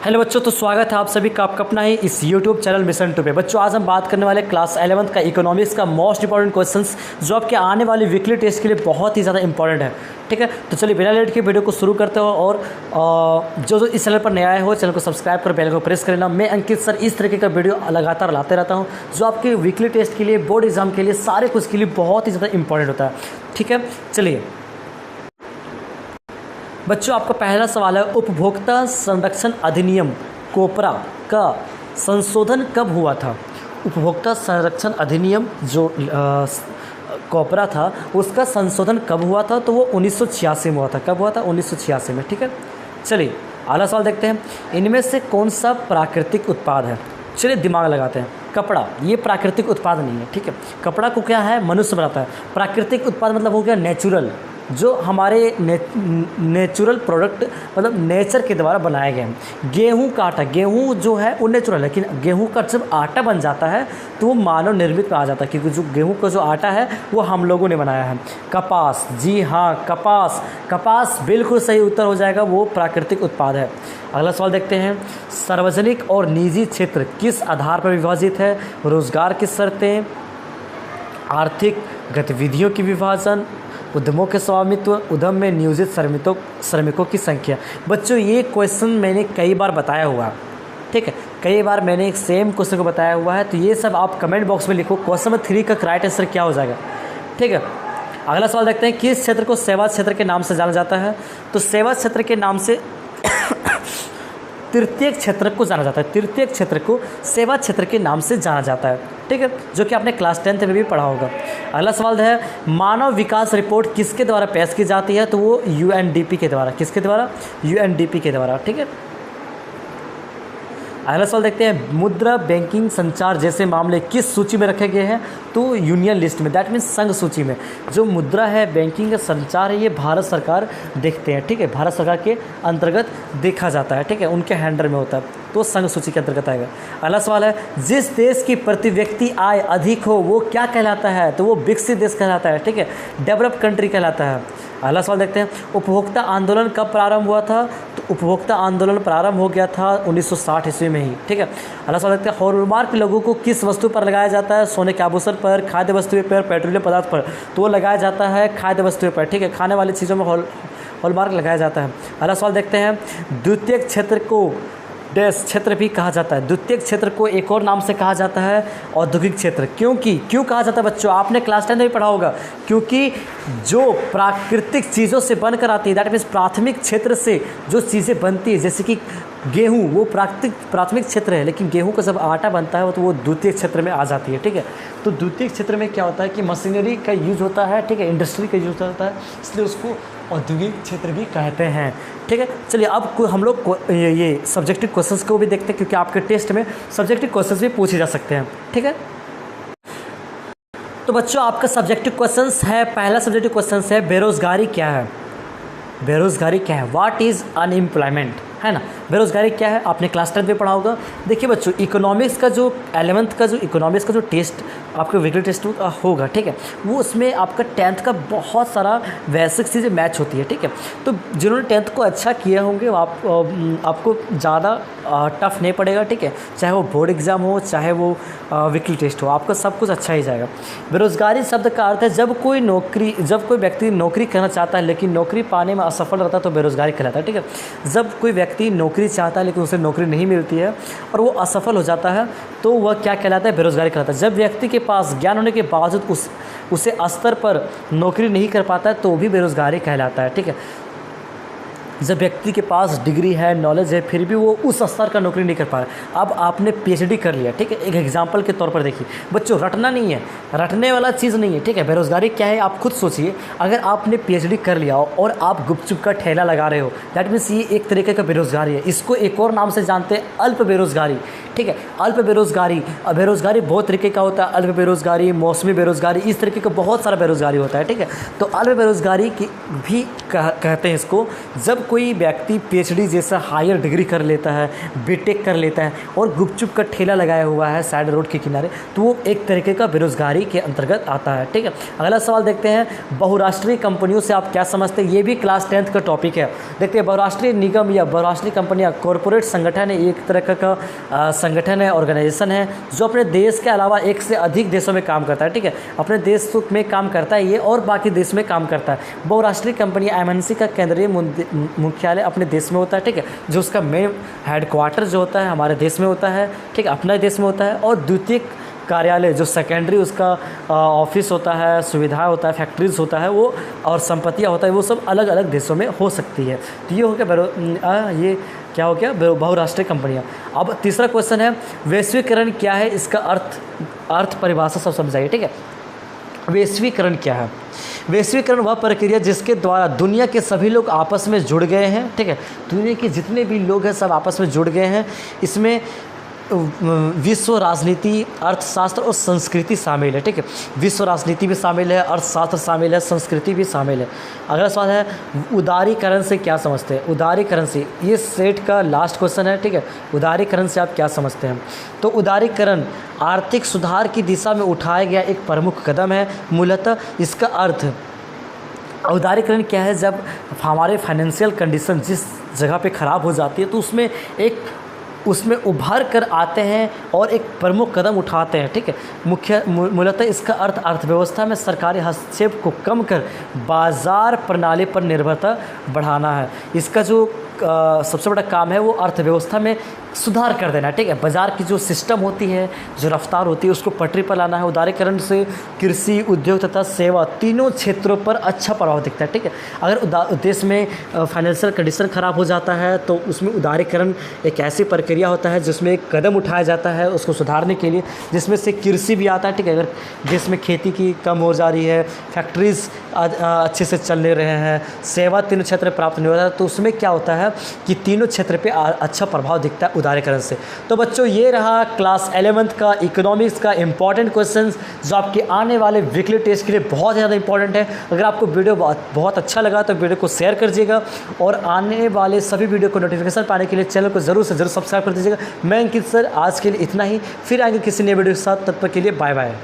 Hello बच्चों, तो स्वागत है आप सभी का आपका अपना ही इस यूट्यूब चैनल मिशन टू पे। बच्चों आज हम बात करने वाले क्लास 11th का इकोनॉमिक्स का मोस्ट इंपॉर्टेंट क्वेश्चंस जो आपके आने वाली वीकली टेस्ट के लिए बहुत ही ज़्यादा इंपॉर्टेंट है। ठीक है, तो चलिए बिना लेट के वीडियो को शुरू करते हो और जो इस चैनल पर नया आए हो चैनल को सब्सक्राइब कर बेल को प्रेस कर लेना। मैं अंकित सर इस तरीके का वीडियो लगातार लाते रहता हूँ जो आपके वीकली टेस्ट के लिए, बोर्ड एग्जाम के लिए, सारे कुछ के लिए बहुत ही ज़्यादा इंपॉर्टेंट होता है। ठीक है, चलिए बच्चों आपका पहला सवाल है, उपभोक्ता संरक्षण अधिनियम कोपरा का संशोधन कब हुआ था? उपभोक्ता संरक्षण अधिनियम जो कोपरा था उसका संशोधन कब हुआ था? तो वो 1986 में हुआ था। कब हुआ था? 1986 में। ठीक है, चलिए अगला सवाल देखते हैं, इनमें से कौन सा प्राकृतिक उत्पाद है? चलिए दिमाग लगाते हैं। कपड़ा ये प्राकृतिक उत्पाद नहीं है। ठीक है, कपड़ा को क्या है, मनुष्य बनाता है। प्राकृतिक उत्पाद मतलब हो गया नेचुरल, जो हमारे नेचुरल प्रोडक्ट मतलब नेचर के द्वारा बनाए गए हैं। गेहूं का आटा, गेहूं जो है वो नेचुरल है, लेकिन गेहूं का जब आटा बन जाता है तो वो मानव निर्मित में आ जाता है, क्योंकि जो गेहूं का जो आटा है वो हम लोगों ने बनाया है। कपास, जी हाँ कपास, कपास बिल्कुल सही उत्तर हो जाएगा, वो प्राकृतिक उत्पाद है। अगला सवाल देखते हैं, सार्वजनिक और निजी क्षेत्र किस आधार पर विभाजित है? रोजगार की शर्तें, आर्थिक गतिविधियों की विभाजन, उद्यमों के स्वामित्व, उद्यम में नियोजित श्रमिकों की संख्या। बच्चों ये क्वेश्चन मैंने कई बार बताया हुआ है। ठीक है, कई बार मैंने एक सेम क्वेश्चन को बताया हुआ है, तो ये सब आप कमेंट बॉक्स में लिखो। क्वेश्चन नंबर 3 का राइट आंसर क्या हो जाएगा? ठीक है, अगला सवाल देखते हैं, किस क्षेत्र को सेवा क्षेत्र के नाम से जाना जाता है? तो सेवा क्षेत्र के नाम से तृतीय क्षेत्र को जाना जाता है। तृतीय क्षेत्र को सेवा क्षेत्र के नाम से जाना जाता है। ठीक है, जो कि आपने क्लास 10th में भी पढ़ा होगा। अगला सवाल है, मानव विकास रिपोर्ट किसके द्वारा पेश की जाती है? तो वो यूएनडीपी के द्वारा। किसके द्वारा? यूएनडीपी के द्वारा। ठीक है, अगला सवाल देखते हैं, मुद्रा, बैंकिंग, संचार जैसे मामले किस सूची में रखे गए हैं? तो यूनियन लिस्ट में, दैट मीन्स संघ सूची में। जो मुद्रा है, बैंकिंग है, संचार है, ये भारत सरकार देखते हैं। ठीक है, भारत सरकार के अंतर्गत देखा जाता है। ठीक है, उनके हैंडल में होता है, तो संघ सूची के अंतर्गत आएगा। अगला सवाल है, जिस देश की प्रति व्यक्ति आय अधिक हो वो क्या कहलाता है? तो वो विकसित देश कहलाता है। ठीक है, डेवलप कंट्री कहलाता है। अगला सवाल देखते हैं, उपभोक्ता आंदोलन कब प्रारंभ हुआ था? तो उपभोक्ता आंदोलन प्रारंभ हो गया था 1960 ईस्वी में ही। ठीक है, अगला सवाल देखते हैं, हॉलमार्क लोगों को किस वस्तु पर लगाया जाता है? सोने के आभूषण पर, खाद्य वस्तुएं पर, पेट्रोलियम पदार्थ पर। तो वो लगाया जाता है खाद्य वस्तुएं पर। ठीक है, खाने वाली चीज़ों में हॉलमार्क लगाया जाता है। अगला सवाल देखते हैं, द्वितीय क्षेत्र को डैश क्षेत्र भी कहा जाता है। द्वितीय क्षेत्र को एक और नाम से कहा जाता है औद्योगिक क्षेत्र। क्यों कहा जाता है बच्चों? आपने क्लास 10 में भी पढ़ा होगा, क्योंकि जो प्राकृतिक चीज़ों से बनकर आती है, दैट मीन्स प्राथमिक क्षेत्र से जो चीज़ें बनती है, जैसे कि गेहूँ, वो प्राथमिक क्षेत्र है, लेकिन गेहूँ का जब आटा बनता है तो वो द्वितीय क्षेत्र में आ जाती है। ठीक है, तो द्वितीय क्षेत्र में क्या होता है कि मशीनरी का यूज होता है। ठीक है, इंडस्ट्री का यूज होता है, इसलिए उसको औद्योगिक क्षेत्र भी कहते हैं। ठीक है, चलिए अब हम लोग ये सब्जेक्टिव क्वेश्चंस को भी देखते हैं, क्योंकि आपके टेस्ट में सब्जेक्टिव क्वेश्चंस भी पूछे जा सकते हैं। ठीक है, तो बच्चों आपका सब्जेक्टिव क्वेश्चंस है, पहला सब्जेक्टिव क्वेश्चंस है, बेरोजगारी क्या है? बेरोजगारी क्या है? व्हाट इज़ अनएम्प्लॉयमेंट, है ना? बेरोजगारी क्या है? आपने क्लास 10 में पढ़ा होगा। देखिए बच्चों, इकोनॉमिक्स का जो 11th का जो इकोनॉमिक्स का जो टेस्ट आपका वीकली टेस्ट होगा, ठीक है, वो उसमें आपका 10th का बहुत सारा बेसिक चीज़ें मैच होती है। ठीक है, तो जिन्होंने 10th को अच्छा किया होंगे आपको ज़्यादा टफ नहीं पड़ेगा। ठीक है, चाहे वो बोर्ड एग्ज़ाम हो, चाहे वो वीकली टेस्ट हो, आपका सब कुछ अच्छा ही जाएगा। बेरोजगारी शब्द का अर्थ है जब कोई व्यक्ति नौकरी करना चाहता है लेकिन नौकरी पाने में असफल रहता है तो बेरोजगारी कहलाता है। ठीक है, जब कोई व्यक्ति नौकरी चाहता है लेकिन उसे नौकरी नहीं मिलती है और वो असफल हो जाता है तो वह क्या कहलाता है? बेरोजगारी कहलाता है। जब व्यक्ति के पास ज्ञान होने के बावजूद उसे स्तर पर नौकरी नहीं कर पाता है तो भी बेरोजगारी कहलाता है। ठीक है, जब व्यक्ति के पास डिग्री है, नॉलेज है, फिर भी वो उस स्तर का नौकरी नहीं कर पा रहा। अब आपने पीएचडी कर लिया, ठीक है, एक एग्जांपल के तौर पर देखिए बच्चों, रटना नहीं है, रटने वाला चीज़ नहीं है। ठीक है, बेरोजगारी क्या है आप खुद सोचिए। अगर आपने पीएचडी कर लिया और आप गुपचुप का ठेला लगा रहे हो, दैट मीन्स ये एक तरीके का बेरोजगारी है। इसको एक और नाम से जानते हैं, अल्प बेरोजगारी। ठीक है, अल्प बेरोजगारी, बेरोजगारी बहुत तरीके का होता है। अल्प बेरोजगारी, मौसमी बेरोजगारी, इस तरीके का बहुत सारा बेरोजगारी होता है। ठीक है, तो अल्प बेरोजगारी की भी कहते हैं इसको, जब कोई व्यक्ति पीएचडी जैसा हायर डिग्री कर लेता है, बीटेक कर लेता है और गुपचुप का ठेला लगाया हुआ है साइड रोड के किनारे, तो वो एक तरीके का बेरोजगारी के अंतर्गत आता है। ठीक है, अगला सवाल देखते हैं, बहुराष्ट्रीय कंपनियों से आप क्या समझते हैं। ये भी क्लास 10th का टॉपिक है। देखते हैं, बहुराष्ट्रीय निगम या बहुराष्ट्रीय कंपनियां कॉरपोरेट संगठन है, एक तरह का संगठन है, ऑर्गेनाइजेशन है जो अपने देश के अलावा एक से अधिक देशों में काम करता है। ठीक है, अपने देश में काम करता है ये और बाकी देश में काम करता है। बहुराष्ट्रीय कंपनी एमएनसी का केंद्रीय मुख्यालय अपने देश में होता है। ठीक है, जो उसका मेन हेडक्वार्टर जो होता है हमारे देश में होता है। ठीक है, अपने देश में होता है। और द्वितीयक कार्यालय जो सेकेंडरी उसका ऑफिस होता है, सुविधा होता है, फैक्ट्रीज होता है वो, और संपत्तियाँ होता है, वो सब अलग अलग देशों में हो सकती है। तो ये हो गया ये क्या हो गया, बहुराष्ट्रीय कंपनियाँ। अब तीसरा क्वेश्चन है, वैश्वीकरण क्या है, इसका अर्थ परिभाषा सब समझाइए। ठीक है, वैश्वीकरण क्या है। वैश्वीकरण वह प्रक्रिया जिसके द्वारा दुनिया के सभी लोग आपस में जुड़ गए हैं। ठीक है, दुनिया के जितने भी लोग हैं सब आपस में जुड़ गए हैं। इसमें विश्व राजनीति, अर्थशास्त्र और संस्कृति शामिल है। ठीक है, विश्व राजनीति भी शामिल है, अर्थशास्त्र शामिल है, संस्कृति भी शामिल है। अगला सवाल है, उदारीकरण से क्या समझते हैं। उदारीकरण से, ये सेट का लास्ट क्वेश्चन है। ठीक है, उदारीकरण से आप क्या समझते हैं। तो उदारीकरण आर्थिक सुधार की दिशा में उठाया गया एक प्रमुख कदम है। मूलतः इसका अर्थ, उदारीकरण क्या है, जब हमारे फाइनेंशियल कंडीशन जिस जगह पे ख़राब हो जाती है तो उसमें उभर कर आते हैं और एक प्रमुख कदम उठाते हैं। ठीक है, मूलतः इसका अर्थ अर्थव्यवस्था में सरकारी हस्तक्षेप को कम कर बाजार प्रणाली पर निर्भरता बढ़ाना है। इसका जो सबसे बड़ा काम है वो अर्थव्यवस्था में सुधार कर देना। ठीक है, बाज़ार की जो सिस्टम होती है, जो रफ्तार होती है, उसको पटरी पर लाना है। उदारीकरण से कृषि, उद्योग तथा सेवा तीनों क्षेत्रों पर अच्छा प्रभाव दिखता है। ठीक है, अगर देश में फाइनेंशियल कंडीशन ख़राब हो जाता है तो उसमें उदारीकरण एक ऐसी प्रक्रिया होता है जिसमें एक कदम उठाया जाता है उसको सुधारने के लिए, जिसमें से कृषि भी आता है। ठीक है, अगर देश में खेती की कम हो जा रही है, फैक्ट्रीज अच्छे से चल नहीं रहे हैं, सेवा तीनों क्षेत्र प्राप्त नहीं हो रहा है, तो उसमें क्या होता है कि तीनों क्षेत्र पे अच्छा प्रभाव दिखता है उदारीकरण से। तो बच्चों, ये रहा क्लास 11th का इकोनॉमिक्स का इंपॉर्टेंट क्वेश्चंस जो आपके आने वाले वीकली टेस्ट के लिए बहुत ज़्यादा इंपॉर्टेंट है। अगर आपको वीडियो बहुत अच्छा लगा तो वीडियो को शेयर कर दीजिएगा और आने वाले सभी वीडियो को नोटिफिकेशन पाने के लिए चैनल को ज़रूर से ज़रूर सब्सक्राइब कर दीजिएगा। मैं अंकित सर, आज के लिए इतना ही, फिर आएंगे किसी नए वीडियो के साथ। तब तक के लिए बाय बाय।